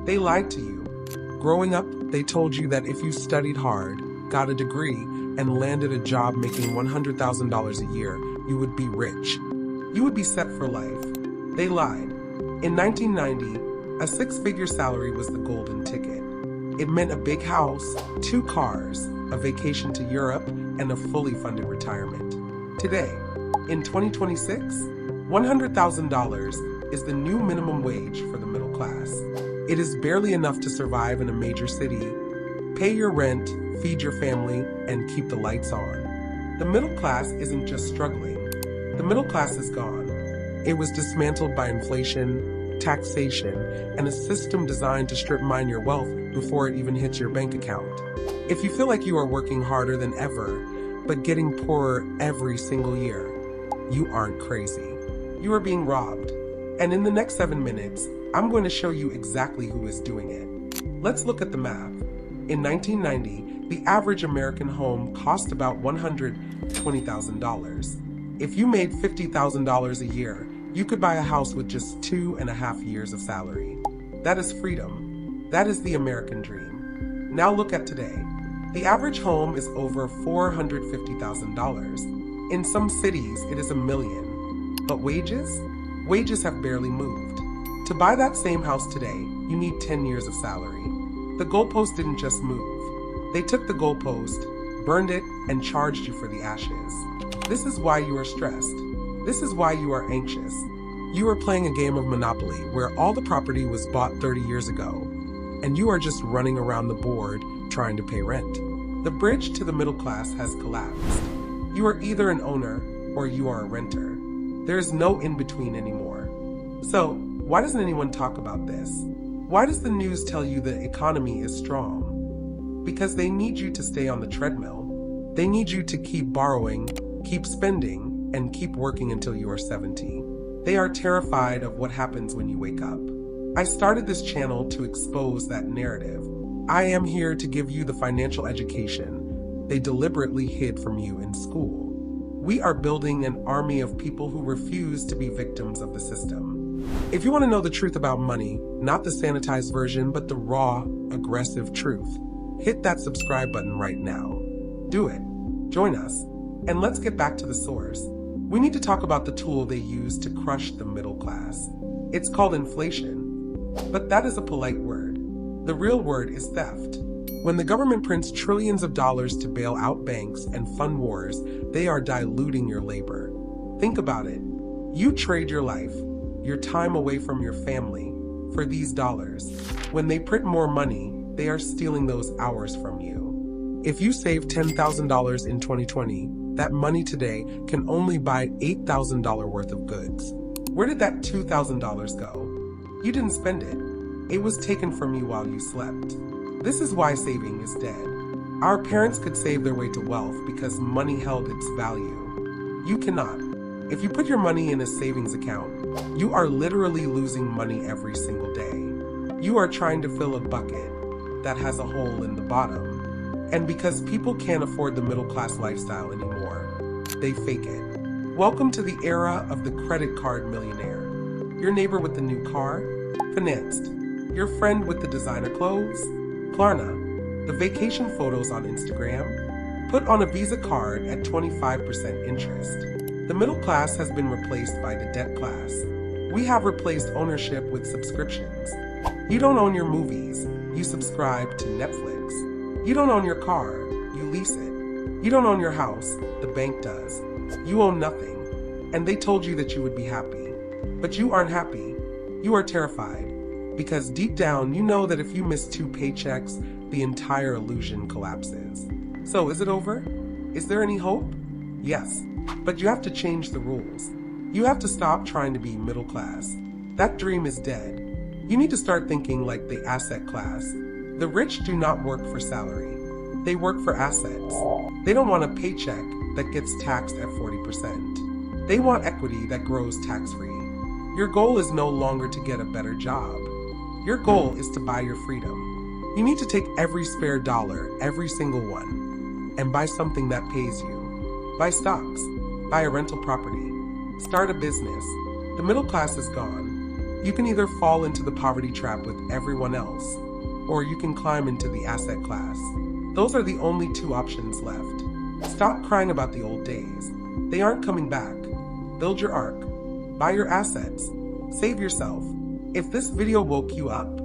They lied to you. Growing up, they told you that if you studied hard, got a degree, and landed a job making $100,000 a year, you would be rich. You would be set for life. They lied. In 1990, a six-figure salary was the golden ticket. It meant a big house, 2 cars, a vacation to Europe, and a fully funded retirement. Today, in 2026, $100,000 is the new minimum wage for the middle class. It is barely enough to survive in a major city, pay your rent, feed your family, and keep the lights on. The middle class isn't just struggling. The middle class is gone. It was dismantled by inflation, taxation, and a system designed to strip mine your wealth before it even hits your bank account. If you feel like you are working harder than ever, but getting poorer every single year, you aren't crazy. You are being robbed. And in the next 7 minutes, I'm going to show you exactly who is doing it. Let's look at the math. In 1990, the average American home cost about $120,000. If you made $50,000 a year, you could buy a house with just 2.5 years of salary. That is freedom. That is the American dream. Now look at today. The average home is over $450,000. In some cities, it is $1 million. But wages? Wages have barely moved. To buy that same house today, you need 10 years of salary. The goalpost didn't just move. They took the goalpost, burned it, and charged you for the ashes. This is why you are stressed. This is why you are anxious. You are playing a game of Monopoly where all the property was bought 30 years ago, and you are just running around the board trying to pay rent. The bridge to the middle class has collapsed. You are either an owner or you are a renter. There is no in-between anymore. So, why doesn't anyone talk about this? Why does the news tell you the economy is strong? Because they need you to stay on the treadmill. They need you to keep borrowing, keep spending, and keep working until you are 70. They are terrified of what happens when you wake up. I started this channel to expose that narrative. I am here to give you the financial education they deliberately hid from you in school. We are building an army of people who refuse to be victims of the system. If you want to know the truth about money, not the sanitized version, but the raw, aggressive truth, hit that subscribe button right now. Do it. Join us. And let's get back to the source. We need to talk about the tool they use to crush the middle class. It's called inflation. But that is a polite word. The real word is theft. When the government prints trillions of dollars to bail out banks and fund wars, they are diluting your labor. Think about it. You trade your life, your time away from your family, for these dollars. When they print more money, they are stealing those hours from you. If you save $10,000 in 2020, that money today can only buy $8,000 worth of goods. Where did that $2,000 go? You didn't spend it. It was taken from you while you slept. This is why saving is dead. Our parents could save their way to wealth because money held its value. You cannot. If you put your money in a savings account, you are literally losing money every single day. You are trying to fill a bucket that has a hole in the bottom. And because people can't afford the middle class lifestyle anymore, they fake it. Welcome to the era of the credit card millionaire. Your neighbor with the new car? Financed. Your friend with the designer clothes? Klarna. The vacation photos on Instagram? Put on a Visa card at 25% interest. The middle class has been replaced by the debt class. We have replaced ownership with subscriptions. You don't own your movies, you subscribe to Netflix. You don't own your car, you lease it. You don't own your house, the bank does. You own nothing. And they told you that you would be happy. But you aren't happy. You are terrified. Because deep down, you know that if you miss 2 paychecks, the entire illusion collapses. So is it over? Is there any hope? Yes, but you have to change the rules. You have to stop trying to be middle class. That dream is dead. You need to start thinking like the asset class. The rich do not work for salary. They work for assets. They don't want a paycheck that gets taxed at 40%. They want equity that grows tax-free. Your goal is no longer to get a better job. Your goal is to buy your freedom. You need to take every spare dollar, every single one, and buy something that pays you. Buy stocks. Buy a rental property. Start a business. The middle class is gone. You can either fall into the poverty trap with everyone else, or you can climb into the asset class. Those are the only two options left. Stop crying about the old days. They aren't coming back. Build your arc. Buy your assets. Save yourself. If this video woke you up,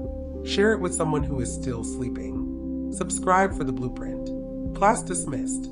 share it with someone who is still sleeping. Subscribe for the blueprint. Class dismissed.